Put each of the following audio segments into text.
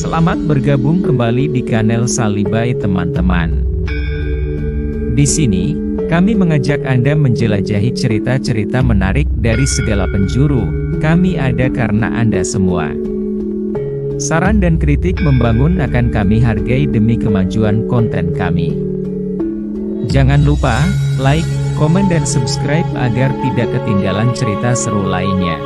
Selamat bergabung kembali di kanal Salibai teman-teman. Di sini, kami mengajak Anda menjelajahi cerita-cerita menarik dari segala penjuru. Kami ada karena Anda semua. Saran dan kritik membangun akan kami hargai demi kemajuan konten kami. Jangan lupa, like, komen dan subscribe agar tidak ketinggalan cerita seru lainnya.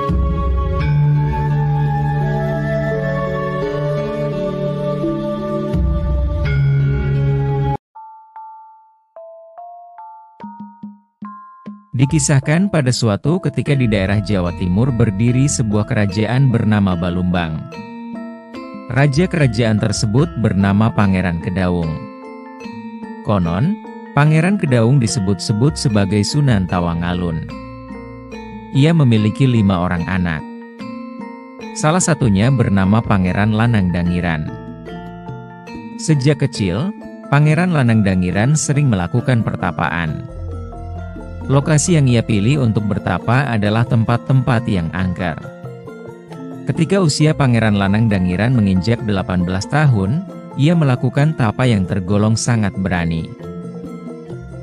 Dikisahkan pada suatu ketika di daerah Jawa Timur berdiri sebuah kerajaan bernama Balumbang. Raja kerajaan tersebut bernama Pangeran Kedaung. Konon, Pangeran Kedaung disebut-sebut sebagai Sunan Tawangalun. Ia memiliki 5 orang anak. Salah satunya bernama Pangeran Lanang Dangiran. Sejak kecil, Pangeran Lanang Dangiran sering melakukan pertapaan. Lokasi yang ia pilih untuk bertapa adalah tempat-tempat yang angker. Ketika usia Pangeran Lanang Dangiran menginjak 18 tahun, ia melakukan tapa yang tergolong sangat berani.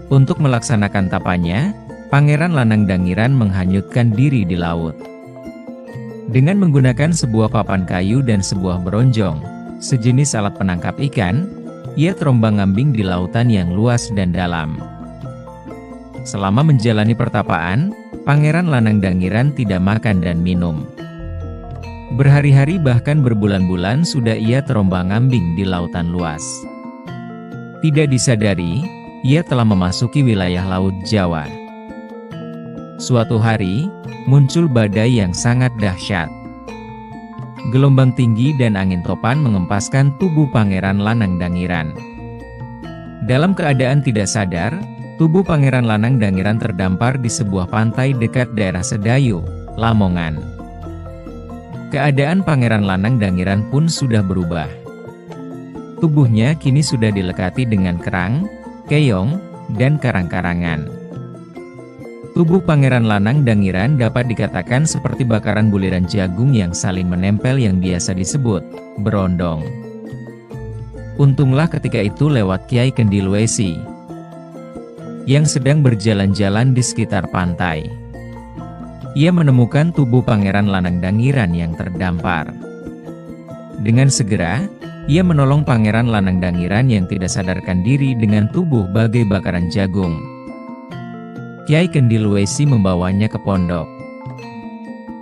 Untuk melaksanakan tapanya, Pangeran Lanang Dangiran menghanyutkan diri di laut. Dengan menggunakan sebuah papan kayu dan sebuah beronjong, sejenis alat penangkap ikan, ia terombang-ambing di lautan yang luas dan dalam. Selama menjalani pertapaan, Pangeran Lanang Dangiran tidak makan dan minum. Berhari-hari bahkan berbulan-bulan sudah ia terombang-ambing di lautan luas. Tidak disadari, ia telah memasuki wilayah Laut Jawa. Suatu hari, muncul badai yang sangat dahsyat. Gelombang tinggi dan angin topan mengempaskan tubuh Pangeran Lanang Dangiran. Dalam keadaan tidak sadar, tubuh Pangeran Lanang Dangiran terdampar di sebuah pantai dekat daerah Sedayu, Lamongan. Keadaan Pangeran Lanang Dangiran pun sudah berubah. Tubuhnya kini sudah dilekati dengan kerang, keong, dan karang-karangan. Tubuh Pangeran Lanang Dangiran dapat dikatakan seperti bakaran buliran jagung yang saling menempel yang biasa disebut berondong. Untunglah ketika itu lewat Kiai Kendil Wesi yang sedang berjalan-jalan di sekitar pantai. Ia menemukan tubuh Pangeran Lanang Dangiran yang terdampar. Dengan segera, ia menolong Pangeran Lanang Dangiran yang tidak sadarkan diri dengan tubuh bagai bakaran jagung. Kiai Kendil Wesi membawanya ke pondok.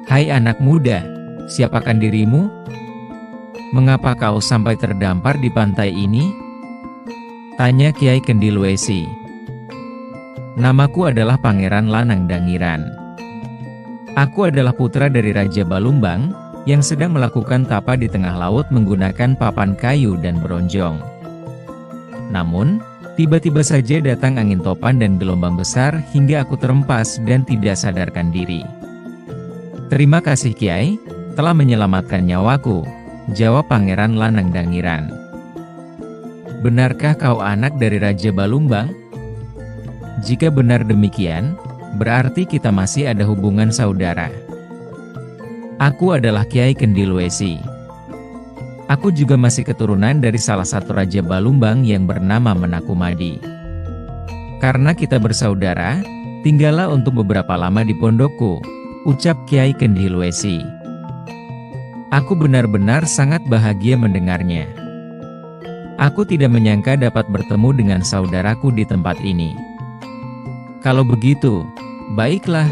"Hai anak muda, siapakan dirimu? Mengapa kau sampai terdampar di pantai ini?" tanya Kiai Kendil Wesi. "Namaku adalah Pangeran Lanang Dangiran. Aku adalah putra dari Raja Balumbang, yang sedang melakukan tapa di tengah laut menggunakan papan kayu dan beronjong. Namun, tiba-tiba saja datang angin topan dan gelombang besar hingga aku terempas dan tidak sadarkan diri. Terima kasih Kiai, telah menyelamatkan nyawaku," jawab Pangeran Lanang Dangiran. "Benarkah kau anak dari Raja Balumbang? Jika benar demikian, berarti kita masih ada hubungan saudara. Aku adalah Kiai Kendil Wesi. Aku juga masih keturunan dari salah satu Raja Balumbang yang bernama Menakumadi. Karena kita bersaudara, tinggallah untuk beberapa lama di pondokku," ucap Kiai Kendil Wesi. "Aku benar-benar sangat bahagia mendengarnya. Aku tidak menyangka dapat bertemu dengan saudaraku di tempat ini. Kalau begitu, baiklah.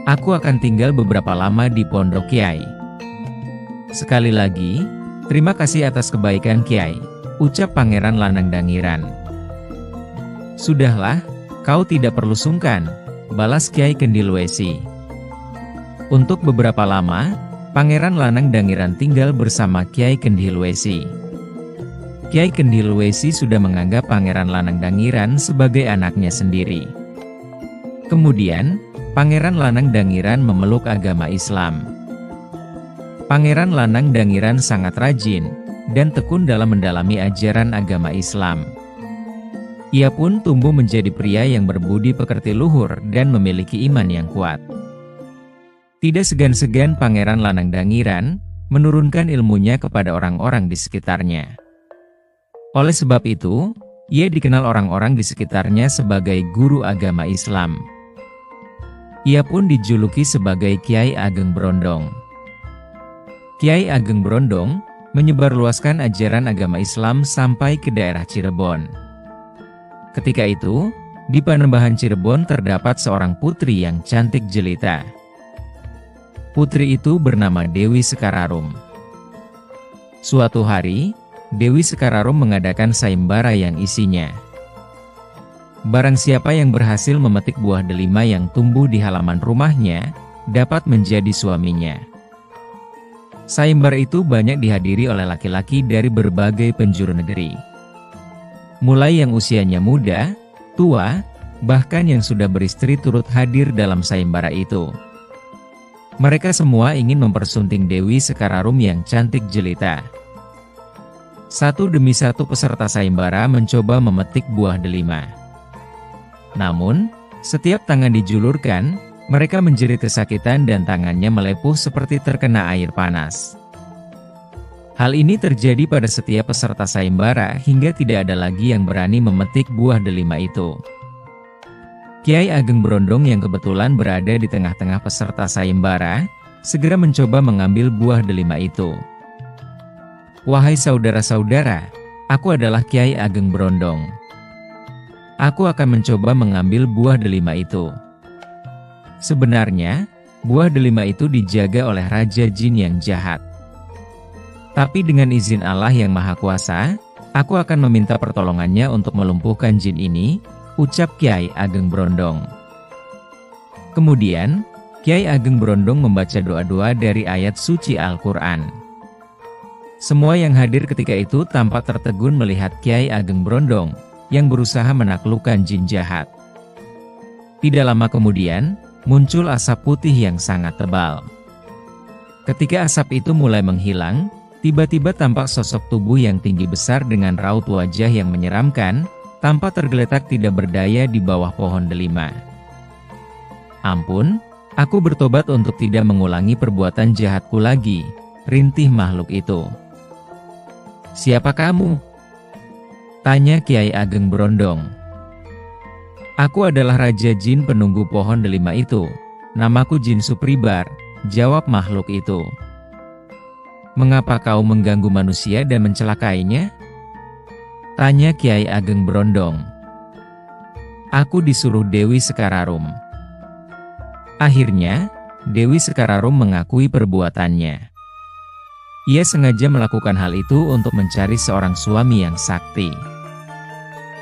Aku akan tinggal beberapa lama di pondok Kiai. Sekali lagi, terima kasih atas kebaikan Kiai," ucap Pangeran Lanang Dangiran. "Sudahlah, kau tidak perlu sungkan," balas Kiai Kendil Wesi. Untuk beberapa lama, Pangeran Lanang Dangiran tinggal bersama Kiai Kendil Wesi. Kiai Kendil Wesi sudah menganggap Pangeran Lanang Dangiran sebagai anaknya sendiri. Kemudian, Pangeran Lanang Dangiran memeluk agama Islam. Pangeran Lanang Dangiran sangat rajin dan tekun dalam mendalami ajaran agama Islam. Ia pun tumbuh menjadi pria yang berbudi pekerti luhur dan memiliki iman yang kuat. Tidak segan-segan Pangeran Lanang Dangiran menurunkan ilmunya kepada orang-orang di sekitarnya. Oleh sebab itu, ia dikenal orang-orang di sekitarnya sebagai guru agama Islam. Ia pun dijuluki sebagai Kiai Ageng Brondong. Kiai Ageng Brondong menyebarluaskan ajaran agama Islam sampai ke daerah Cirebon. Ketika itu, di Panembahan Cirebon terdapat seorang putri yang cantik jelita. Putri itu bernama Dewi Sekararum. Suatu hari, Dewi Sekararum mengadakan sayembara yang isinya barang siapa yang berhasil memetik buah delima yang tumbuh di halaman rumahnya, dapat menjadi suaminya. Sayembara itu banyak dihadiri oleh laki-laki dari berbagai penjuru negeri. Mulai yang usianya muda, tua, bahkan yang sudah beristri turut hadir dalam sayembara itu. Mereka semua ingin mempersunting Dewi Sekararum yang cantik jelita. Satu demi satu peserta sayembara mencoba memetik buah delima. Namun, setiap tangan dijulurkan, mereka menjerit kesakitan dan tangannya melepuh seperti terkena air panas. Hal ini terjadi pada setiap peserta sayembara hingga tidak ada lagi yang berani memetik buah delima itu. Kiai Ageng Brondong yang kebetulan berada di tengah-tengah peserta sayembara, segera mencoba mengambil buah delima itu. "Wahai saudara-saudara, aku adalah Kiai Ageng Brondong. Aku akan mencoba mengambil buah delima itu." Sebenarnya, buah delima itu dijaga oleh Raja Jin yang jahat. Tapi dengan izin Allah yang Maha Kuasa, aku akan meminta pertolongannya untuk melumpuhkan jin ini, ucap Kiai Ageng Brondong. Kemudian, Kiai Ageng Brondong membaca doa-doa dari ayat suci Al-Quran. Semua yang hadir ketika itu tampak tertegun melihat Kiai Ageng Brondong yang berusaha menaklukkan jin jahat. Tidak lama kemudian, muncul asap putih yang sangat tebal. Ketika asap itu mulai menghilang, tiba-tiba tampak sosok tubuh yang tinggi besar dengan raut wajah yang menyeramkan, tampak tergeletak tidak berdaya di bawah pohon delima. "Ampun, aku bertobat untuk tidak mengulangi perbuatan jahatku lagi," rintih makhluk itu. "Siapa kamu?" tanya Kiai Ageng Brondong. "Aku adalah Raja Jin penunggu pohon delima itu. Namaku Jin Supribar," jawab makhluk itu. "Mengapa kau mengganggu manusia dan mencelakainya?" tanya Kiai Ageng Brondong. "Aku disuruh Dewi Sekararum." Akhirnya, Dewi Sekararum mengakui perbuatannya. Ia sengaja melakukan hal itu untuk mencari seorang suami yang sakti.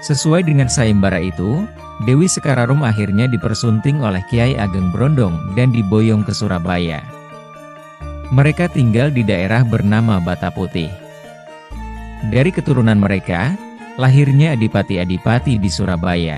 Sesuai dengan sayembara itu, Dewi Sekararum akhirnya dipersunting oleh Kiai Ageng Brondong dan diboyong ke Surabaya. Mereka tinggal di daerah bernama Bata Putih. Dari keturunan mereka, lahirnya adipati-adipati di Surabaya.